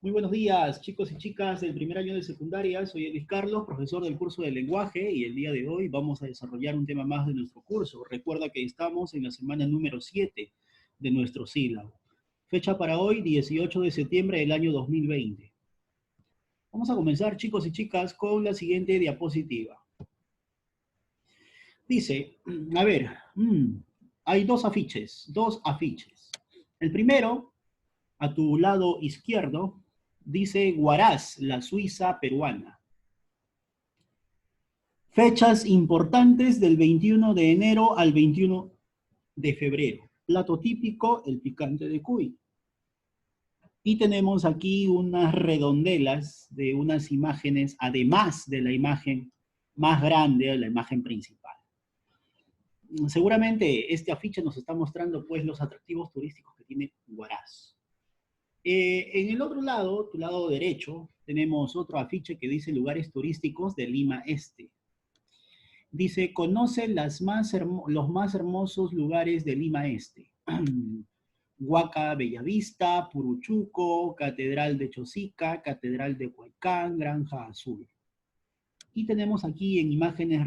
Muy buenos días, chicos y chicas del primer año de secundaria. Soy Luis Carlos, profesor del curso de lenguaje, y el día de hoy vamos a desarrollar un tema más de nuestro curso. Recuerda que estamos en la semana número 7 de nuestro sílabo. Fecha para hoy, 18 de septiembre del año 2020. Vamos a comenzar, chicos y chicas, con la siguiente diapositiva. Dice, a ver, hay dos afiches. El primero, a tu lado izquierdo, dice Huaraz, la Suiza peruana. Fechas importantes del 21 de enero al 21 de febrero. Plato típico, el picante de cuy. Y tenemos aquí unas redondelas de unas imágenes, además de la imagen más grande, la imagen principal. Seguramente este afiche nos está mostrando pues los atractivos turísticos que tiene Huaraz. En el otro lado, tu lado derecho, tenemos otro afiche que dice lugares turísticos de Lima Este. Dice, conoce los más hermosos lugares de Lima Este. Huaca Bellavista, Puruchuco, Catedral de Chosica, Catedral de Huaycán, Granja Azul. Y tenemos aquí en imágenes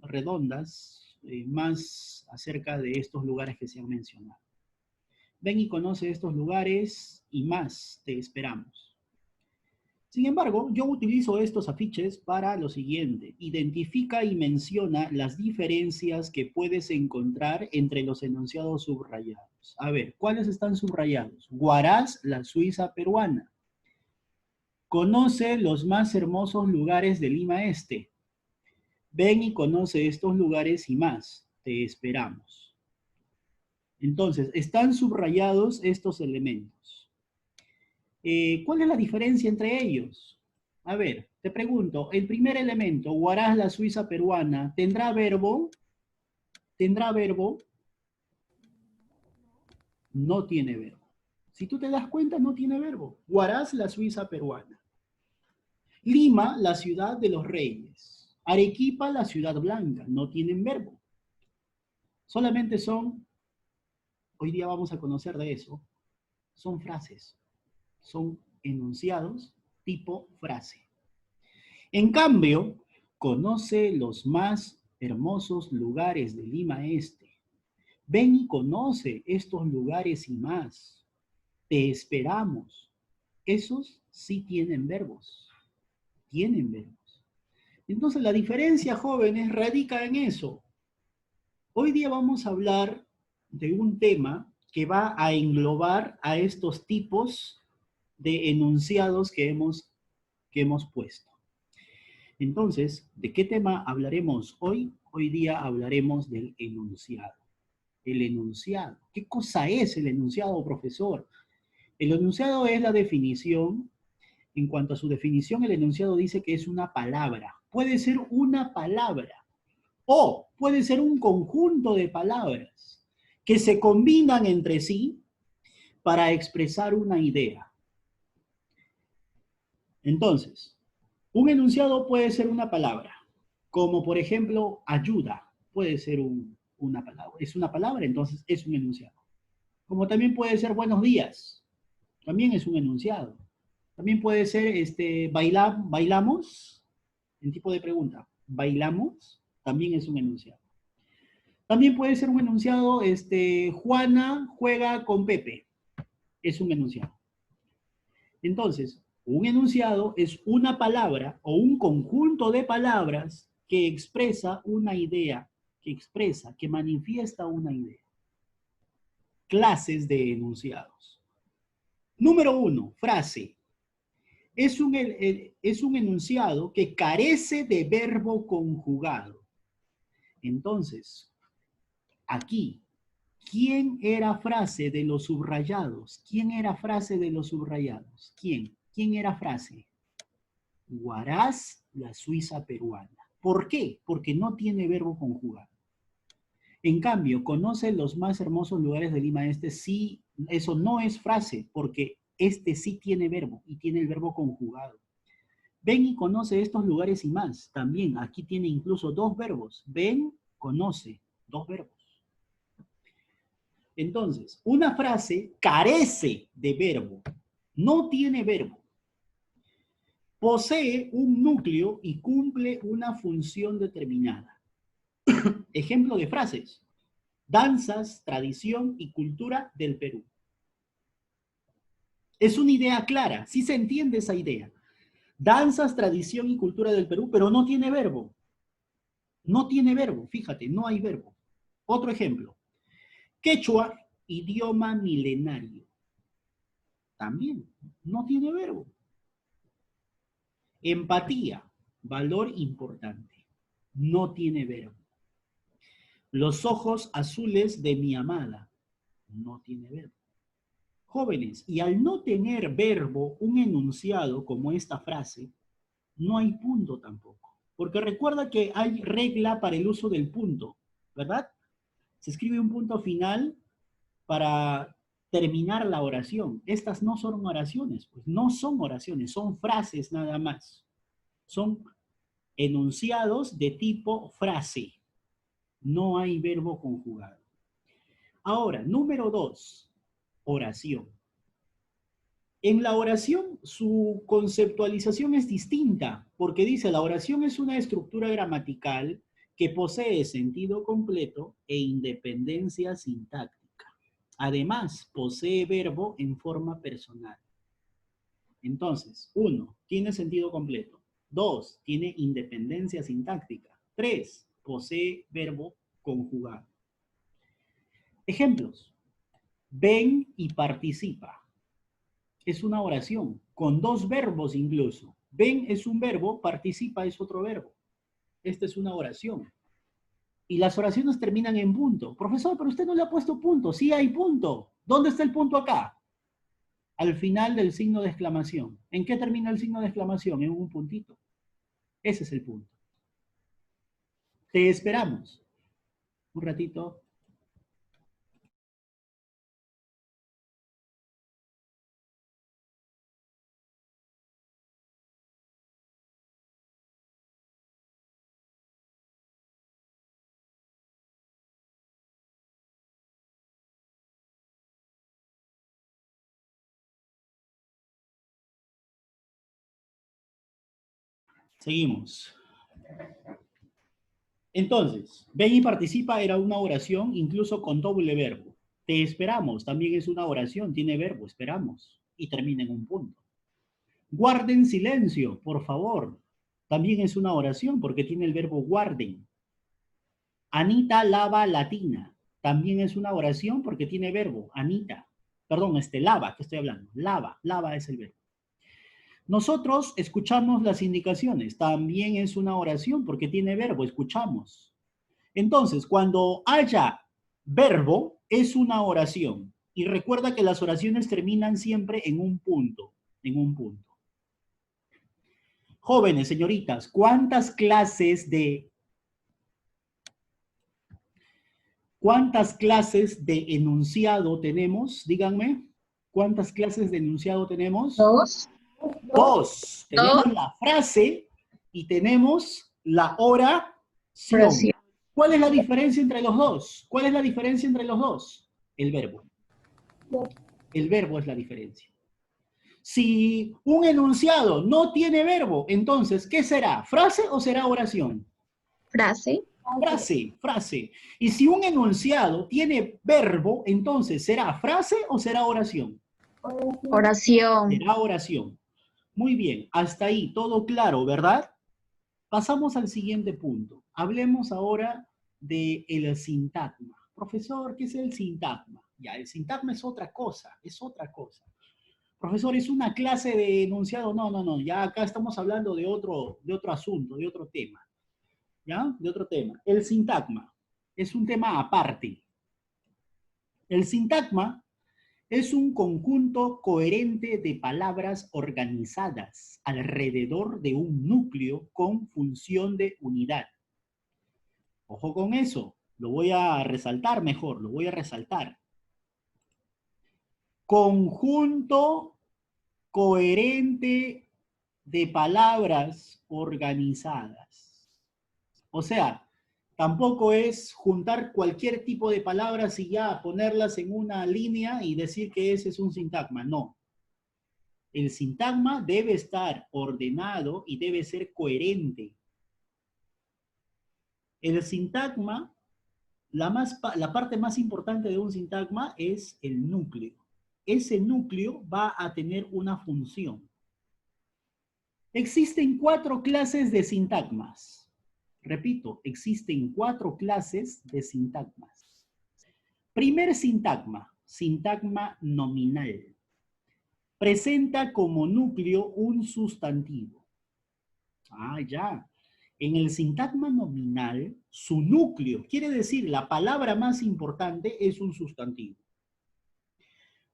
redondas más acerca de estos lugares que se han mencionado. Ven y conoce estos lugares y más, te esperamos. Sin embargo, yo utilizo estos afiches para lo siguiente. Identifica y menciona las diferencias que puedes encontrar entre los enunciados subrayados. A ver, ¿cuáles están subrayados? Huaraz, la Suiza peruana. Conoce los más hermosos lugares de Lima Este. Ven y conoce estos lugares y más. Te esperamos. Entonces, están subrayados estos elementos. ¿Cuál es la diferencia entre ellos? A ver, te pregunto, el primer elemento, Huaraz, la Suiza peruana, ¿tendrá verbo? ¿Tendrá verbo? No tiene verbo. Si tú te das cuenta, no tiene verbo. Huaraz, la Suiza peruana. Lima, la ciudad de los reyes. Arequipa, la ciudad blanca. No tienen verbo. Solamente son, hoy día vamos a conocer de eso, son frases. Son enunciados tipo frase. En cambio, conoce los más hermosos lugares de Lima Este. Ven y conoce estos lugares y más. Te esperamos. Esos sí tienen verbos. Tienen verbos. Entonces la diferencia, jóvenes, radica en eso. Hoy día vamos a hablar de un tema que va a englobar a estos tipos de enunciados que hemos puesto. Entonces, ¿de qué tema hablaremos hoy? Hoy día hablaremos del enunciado. El enunciado. ¿Qué cosa es el enunciado, profesor? El enunciado es la definición. En cuanto a su definición, el enunciado dice que es una palabra. Puede ser una palabra o puede ser un conjunto de palabras que se combinan entre sí para expresar una idea. Entonces, un enunciado puede ser una palabra, como por ejemplo ayuda, puede ser una palabra. Es una palabra, entonces es un enunciado. Como también puede ser buenos días, también es un enunciado. También puede ser bailamos, en tipo de pregunta, bailamos, también es un enunciado. También puede ser un enunciado, Juana juega con Pepe, es un enunciado. Entonces, un enunciado es una palabra o un conjunto de palabras que expresa una idea, que manifiesta una idea. Clases de enunciados. Número 1, frase. Es un enunciado que carece de verbo conjugado. Entonces, aquí, ¿quién era frase de los subrayados? ¿Quién era frase de los subrayados? ¿Quién? ¿Quién era frase? Huaraz, la Suiza peruana. ¿Por qué? Porque no tiene verbo conjugado. En cambio, conoce los más hermosos lugares de Lima Este, sí, eso no es frase, porque este sí tiene verbo y tiene el verbo conjugado. Ven y conoce estos lugares y más. También aquí tiene incluso dos verbos. Ven, conoce, dos verbos. Entonces, una frase carece de verbo, no tiene verbo. Posee un núcleo y cumple una función determinada. Ejemplo de frases. Danzas, tradición y cultura del Perú. Es una idea clara, sí se entiende esa idea. Danzas, tradición y cultura del Perú, pero no tiene verbo. No tiene verbo, fíjate, no hay verbo. Otro ejemplo. Quechua, idioma milenario. También, no tiene verbo. Empatía, valor importante. No tiene verbo. Los ojos azules de mi amada. No tiene verbo. Jóvenes, y al no tener verbo, un enunciado como esta frase, no hay punto tampoco. Porque recuerda que hay regla para el uso del punto, ¿verdad? Se escribe un punto final para terminar la oración. Estas no son oraciones, pues no son oraciones, son frases nada más. Son enunciados de tipo frase. No hay verbo conjugado. Ahora, número 2, oración. En la oración, su conceptualización es distinta, porque dice, la oración es una estructura gramatical que posee sentido completo e independencia sintáctica. Además, posee verbo en forma personal. Entonces, 1, tiene sentido completo. 2, tiene independencia sintáctica. 3, posee verbo conjugado. Ejemplos. Ven y participa. Es una oración, con 2 verbos incluso. Ven es un verbo, participa es otro verbo. Esta es una oración. Y las oraciones terminan en punto. Profesor, pero usted no le ha puesto punto. Sí hay punto. ¿Dónde está el punto acá? Al final del signo de exclamación. ¿En qué termina el signo de exclamación? En un puntito. Ese es el punto. Te esperamos. Un ratito. Seguimos. Entonces, ven y participa era una oración incluso con doble verbo. Te esperamos, también es una oración, tiene verbo, esperamos, y termina en un punto. Guarden silencio, por favor. También es una oración porque tiene el verbo guarden. Anita lava latina. También es una oración porque tiene verbo, Anita. Perdón, lava, ¿qué estoy hablando? Lava, lava es el verbo. Nosotros escuchamos las indicaciones. También es una oración porque tiene verbo, escuchamos. Entonces, cuando haya verbo, es una oración. Y recuerda que las oraciones terminan siempre en un punto, en un punto. Jóvenes, señoritas, ¿cuántas clases de enunciado tenemos? Díganme, ¿cuántas clases de enunciado tenemos? Dos. 2. Tenemos la frase y tenemos la oración. Oración. ¿Cuál es la diferencia entre los dos? ¿Cuál es la diferencia entre los dos? El verbo. El verbo es la diferencia. Si un enunciado no tiene verbo, entonces, ¿qué será? ¿Frase o será oración? Frase. Frase, frase. Y si un enunciado tiene verbo, entonces, ¿será frase o será oración? Oración. Será oración. Muy bien, hasta ahí, todo claro, ¿verdad? Pasamos al siguiente punto. Hablemos ahora del sintagma. Profesor, ¿qué es el sintagma? Ya, el sintagma es otra cosa, es otra cosa. Profesor, ¿es una clase de enunciado? No, no, no, ya acá estamos hablando de otro asunto, de otro tema. ¿Ya? De otro tema. El sintagma es un tema aparte. El sintagma es un conjunto coherente de palabras organizadas alrededor de un núcleo con función de unidad. Ojo con eso, lo voy a resaltar mejor, lo voy a resaltar. Conjunto coherente de palabras organizadas. O sea, tampoco es juntar cualquier tipo de palabras y ya ponerlas en una línea y decir que ese es un sintagma, no. El sintagma debe estar ordenado y debe ser coherente. El sintagma, la parte más importante de un sintagma es el núcleo. Ese núcleo va a tener una función. Existen 4 clases de sintagmas. Repito, existen 4 clases de sintagmas. Primer sintagma, sintagma nominal. Presenta como núcleo un sustantivo. Ah, ya. En el sintagma nominal, su núcleo, quiere decir la palabra más importante es un sustantivo.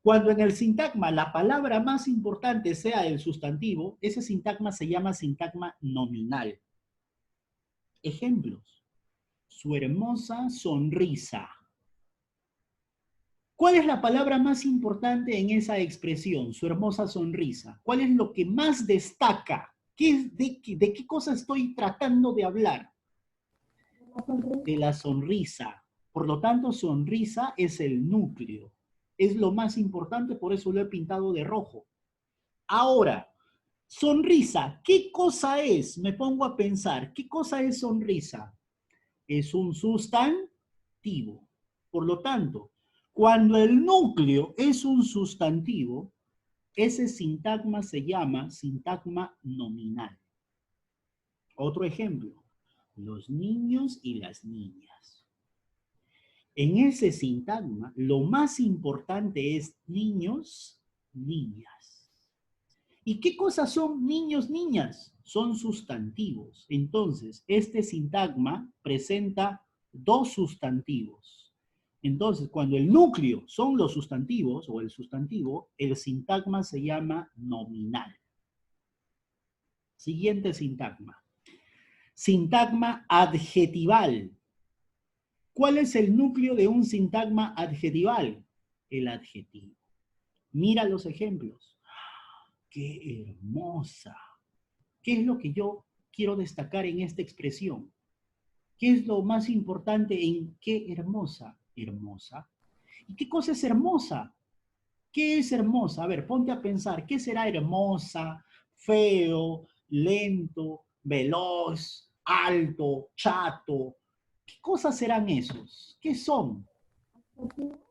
Cuando en el sintagma la palabra más importante sea el sustantivo, ese sintagma se llama sintagma nominal. Ejemplos. Su hermosa sonrisa. ¿Cuál es la palabra más importante en esa expresión? Su hermosa sonrisa. ¿Cuál es lo que más destaca? ¿De qué cosa estoy tratando de hablar? De la sonrisa. Por lo tanto, sonrisa es el núcleo. Es lo más importante, por eso lo he pintado de rojo. Ahora, sonrisa, ¿qué cosa es? Me pongo a pensar, ¿qué cosa es sonrisa? Es un sustantivo. Por lo tanto, cuando el núcleo es un sustantivo, ese sintagma se llama sintagma nominal. Otro ejemplo, los niños y las niñas. En ese sintagma, lo más importante es niños, niñas. ¿Y qué cosas son niños, niñas? Son sustantivos. Entonces, este sintagma presenta 2 sustantivos. Entonces, cuando el núcleo son los sustantivos o el sustantivo, el sintagma se llama nominal. Siguiente sintagma. Sintagma adjetival. ¿Cuál es el núcleo de un sintagma adjetival? El adjetivo. Mira los ejemplos. ¡Qué hermosa! ¿Qué es lo que yo quiero destacar en esta expresión? ¿Qué es lo más importante en qué hermosa? Hermosa. ¿Y qué cosa es hermosa? ¿Qué es hermosa? A ver, ponte a pensar. ¿Qué será hermosa, feo, lento, veloz, alto, chato? ¿Qué cosas serán esos? ¿Qué son?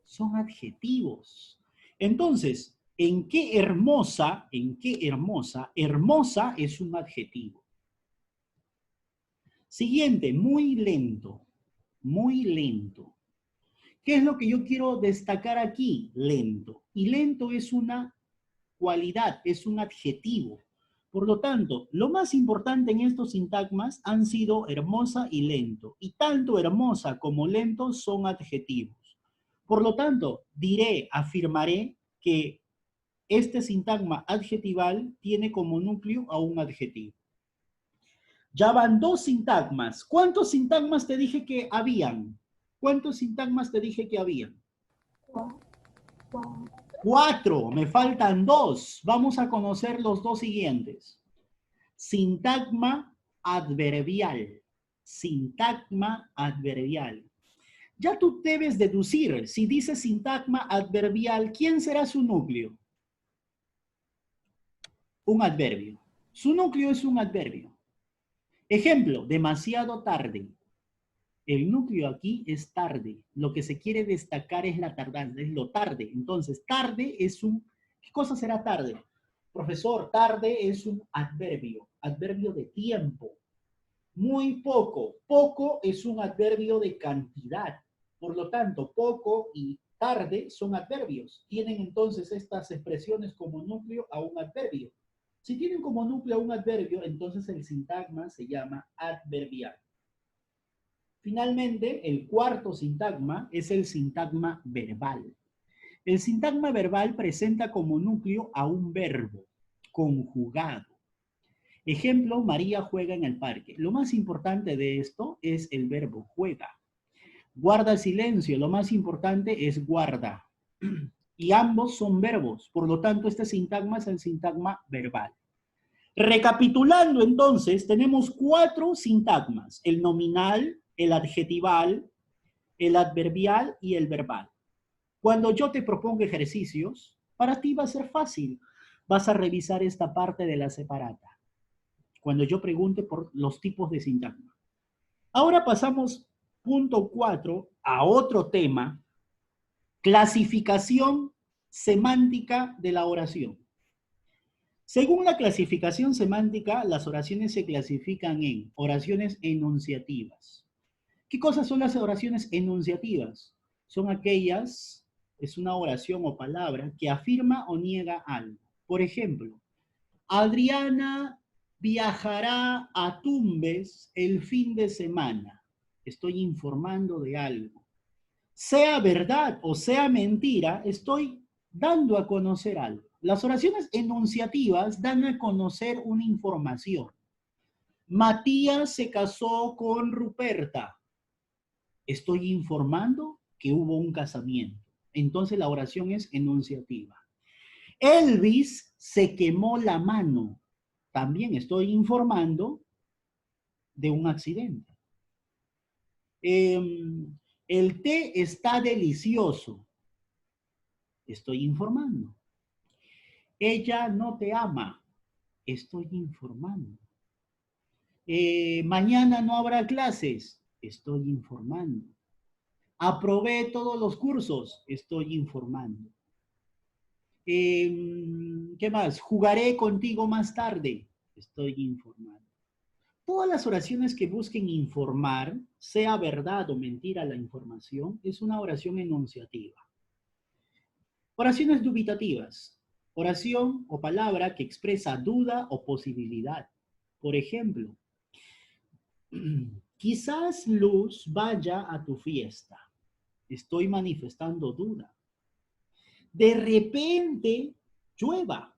Son adjetivos. Entonces, ¿en qué hermosa? ¿En qué hermosa? Hermosa es un adjetivo. Siguiente, muy lento. Muy lento. ¿Qué es lo que yo quiero destacar aquí? Lento. Y lento es una cualidad, es un adjetivo. Por lo tanto, lo más importante en estos sintagmas han sido hermosa y lento. Y tanto hermosa como lento son adjetivos. Por lo tanto, afirmaré que este sintagma adjetival tiene como núcleo a un adjetivo. Ya van 2 sintagmas. ¿Cuántos sintagmas te dije que habían? ¿Cuántos sintagmas te dije que habían? 4. Me faltan 2. Vamos a conocer los 2 siguientes. Sintagma adverbial. Sintagma adverbial. Ya tú debes deducir, si dice sintagma adverbial, ¿quién será su núcleo? Un adverbio. Su núcleo es un adverbio. Ejemplo, demasiado tarde. El núcleo aquí es tarde. Lo que se quiere destacar es la tardanza, es lo tarde. Entonces, tarde es un... ¿Qué cosa será tarde? Profesor, tarde es un adverbio de tiempo. Muy poco. Poco es un adverbio de cantidad. Por lo tanto, poco y tarde son adverbios. Tienen entonces estas expresiones como núcleo a un adverbio. Si tienen como núcleo un adverbio, entonces el sintagma se llama adverbial. Finalmente, el cuarto sintagma es el sintagma verbal. El sintagma verbal presenta como núcleo a un verbo conjugado. Ejemplo, María juega en el parque. Lo más importante de esto es el verbo juega. Guarda silencio, lo más importante es guarda. Y ambos son verbos, por lo tanto este sintagma es el sintagma verbal. Recapitulando entonces, tenemos 4 sintagmas, el nominal, el adjetival, el adverbial y el verbal. Cuando yo te propongo ejercicios, para ti va a ser fácil, vas a revisar esta parte de la separata, cuando yo pregunte por los tipos de sintagma. Ahora pasamos, punto 4, a otro tema, clasificación semántica de la oración. Según la clasificación semántica, las oraciones se clasifican en oraciones enunciativas. ¿Qué cosas son las oraciones enunciativas? Son aquellas, es una oración o palabra que afirma o niega algo. Por ejemplo, Adriana viajará a Tumbes el fin de semana. Estoy informando de algo. Sea verdad o sea mentira, estoy dando a conocer algo. Las oraciones enunciativas dan a conocer una información. Matías se casó con Ruperta. Estoy informando que hubo un casamiento. Entonces la oración es enunciativa. Elvis se quemó la mano. También estoy informando de un accidente. El té está delicioso. Estoy informando. Ella no te ama. Estoy informando. Mañana no habrá clases. Estoy informando. Aprobé todos los cursos. Estoy informando. ¿Qué más? Jugaré contigo más tarde. Estoy informando. Todas las oraciones que busquen informar, sea verdad o mentira la información, es una oración enunciativa. Oraciones dubitativas. Oración o palabra que expresa duda o posibilidad. Por ejemplo, quizás Luz vaya a tu fiesta. Estoy manifestando duda. De repente llueva.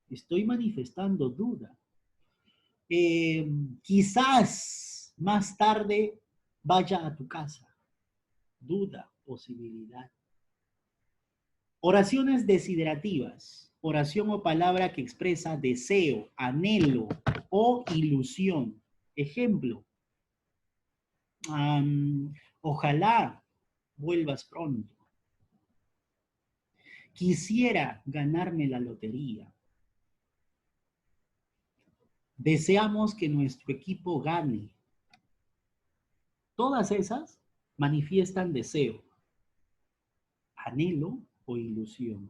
Estoy manifestando duda. Quizás más tarde vaya a tu casa. Duda, posibilidad. Oraciones desiderativas. Oración o palabra que expresa deseo, anhelo o ilusión. Ejemplo. Ojalá vuelvas pronto. Quisiera ganarme la lotería. Deseamos que nuestro equipo gane. Todas esas manifiestan deseo, anhelo o ilusión.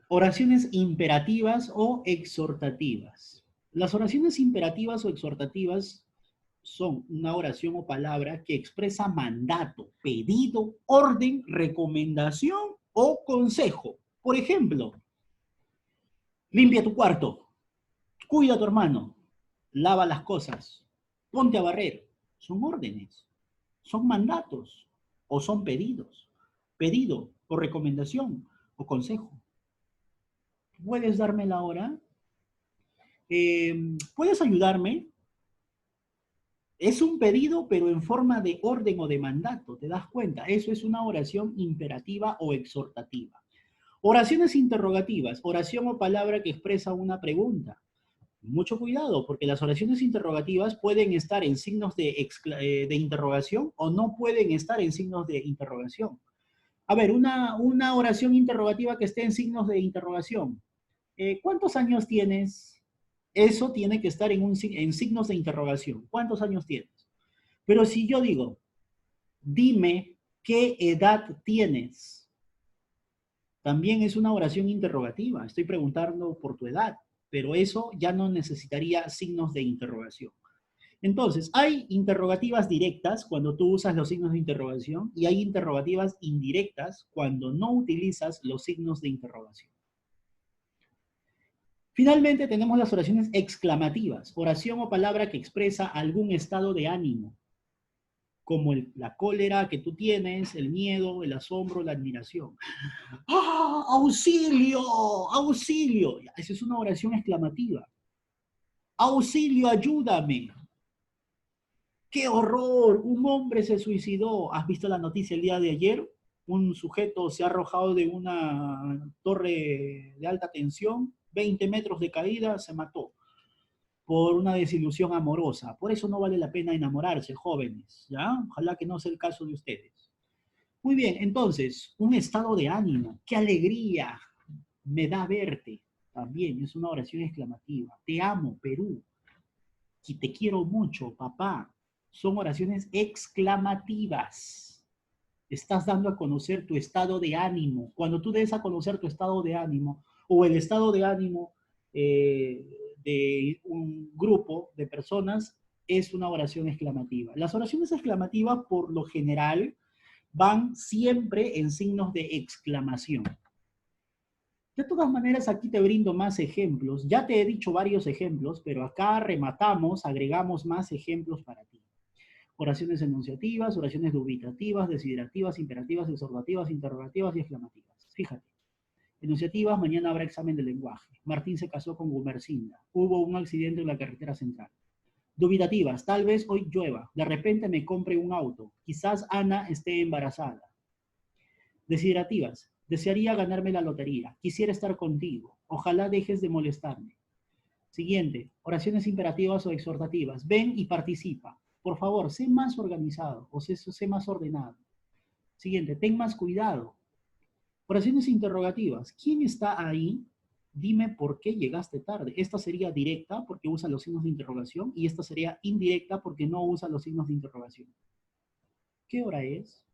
Oraciones imperativas o exhortativas. Las oraciones imperativas o exhortativas son una oración o palabra que expresa mandato, pedido, orden, recomendación o consejo. Por ejemplo, limpia tu cuarto, cuida a tu hermano, lava las cosas, ponte a barrer. Son órdenes, son mandatos o son pedidos. Pedido o recomendación o consejo. ¿Puedes darme la hora? ¿Puedes ayudarme? Es un pedido, pero en forma de orden o de mandato, ¿te das cuenta? Eso es una oración imperativa o exhortativa. Oraciones interrogativas, oración o palabra que expresa una pregunta. Mucho cuidado, porque las oraciones interrogativas pueden estar en signos de interrogación o no pueden estar en signos de interrogación. A ver, una oración interrogativa que esté en signos de interrogación. ¿Cuántos años tienes? Eso tiene que estar en signos de interrogación. ¿Cuántos años tienes? Pero si yo digo, dime qué edad tienes, también es una oración interrogativa. Estoy preguntando por tu edad, pero eso ya no necesitaría signos de interrogación. Entonces, hay interrogativas directas cuando tú usas los signos de interrogación y hay interrogativas indirectas cuando no utilizas los signos de interrogación. Finalmente tenemos las oraciones exclamativas, oración o palabra que expresa algún estado de ánimo, como la cólera que tú tienes, el miedo, el asombro, la admiración. ¡Ah, auxilio! ¡Auxilio! Esa es una oración exclamativa. ¡Auxilio, ayúdame! ¡Qué horror! Un hombre se suicidó. ¿Has visto la noticia el día de ayer? Un sujeto se ha arrojado de una torre de alta tensión, 20 metros de caída, se mató por una desilusión amorosa. Por eso no vale la pena enamorarse, jóvenes, ¿ya? Ojalá que no sea el caso de ustedes. Muy bien, entonces, un estado de ánimo, qué alegría, Me da verte. También es una oración exclamativa. Te amo, Perú. Y te quiero mucho, papá. Son oraciones exclamativas. Estás dando a conocer tu estado de ánimo. Cuando tú des a conocer tu estado de ánimo o el estado de ánimo de un grupo de personas, es una oración exclamativa. Las oraciones exclamativas, por lo general, van siempre en signos de exclamación. De todas maneras, aquí te brindo más ejemplos. Ya te he dicho varios ejemplos, pero acá rematamos, agregamos más ejemplos para ti. Oraciones enunciativas, oraciones dubitativas, desiderativas, imperativas, exhortativas, interrogativas y exclamativas. Fíjate. Enunciativas, mañana habrá examen de lenguaje. Martín se casó con Gumercinda. Hubo un accidente en la carretera central. Dubitativas, tal vez hoy llueva. De repente me compre un auto. Quizás Ana esté embarazada. Desiderativas, desearía ganarme la lotería. Quisiera estar contigo. Ojalá dejes de molestarme. Siguiente, oraciones imperativas o exhortativas. Ven y participa. Por favor, sé más organizado o sé más ordenado. Siguiente, ten más cuidado. Oraciones interrogativas. ¿Quién está ahí? Dime por qué llegaste tarde. Esta sería directa porque usa los signos de interrogación y esta sería indirecta porque no usa los signos de interrogación. ¿Qué hora es?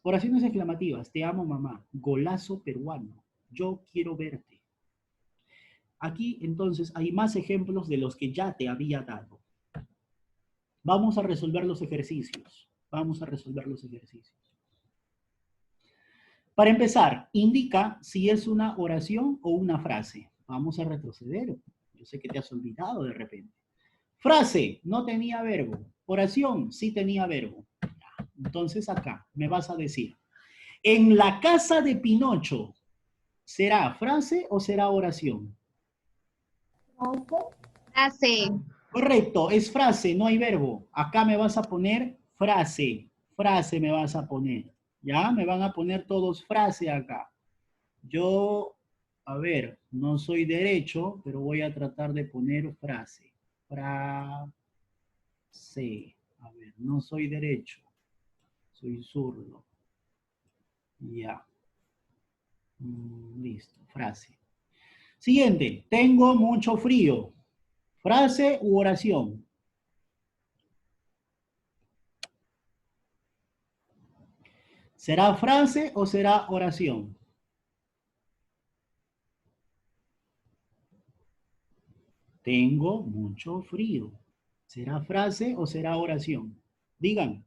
Oraciones exclamativas. Te amo, mamá. Golazo peruano. Yo quiero verte. Aquí entonces hay más ejemplos de los que ya te había dado. Vamos a resolver los ejercicios. Vamos a resolver los ejercicios. Para empezar, indica si es una oración o una frase. Vamos a retroceder. Yo sé que te has olvidado de repente. Frase, no tenía verbo. Oración, sí tenía verbo. Entonces acá me vas a decir, en la casa de Pinocho, ¿será frase o será oración? Frase. Correcto, es frase, no hay verbo. Acá me vas a poner frase. Frase me vas a poner. ¿Ya? Me van a poner todos frase acá. Yo, a ver, no soy derecho, pero voy a tratar de poner frase. Frase. A ver, no soy derecho. Soy zurdo. Ya. Listo, frase. Siguiente, tengo mucho frío. ¿Frase u oración? ¿Será frase o será oración? Tengo mucho frío. ¿Será frase o será oración? Digan.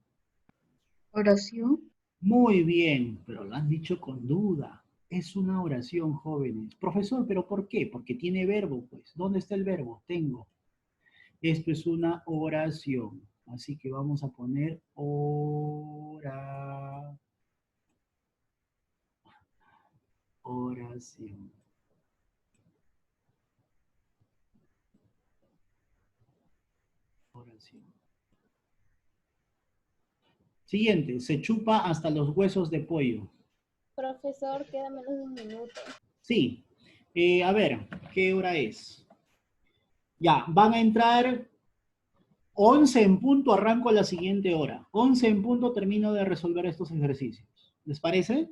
Oración. Muy bien, pero lo han dicho con duda. Es una oración, jóvenes. Profesor, ¿pero por qué? Porque tiene verbo, pues. ¿Dónde está el verbo? Tengo. Esto es una oración. Así que vamos a poner oración. Oración. Siguiente, se chupa hasta los huesos de pollo. Profesor, queda menos de un minuto. Sí. A ver, ¿qué hora es? Ya, van a entrar 11 en punto, arranco a la siguiente hora. 11 en punto termino de resolver estos ejercicios. ¿Les parece?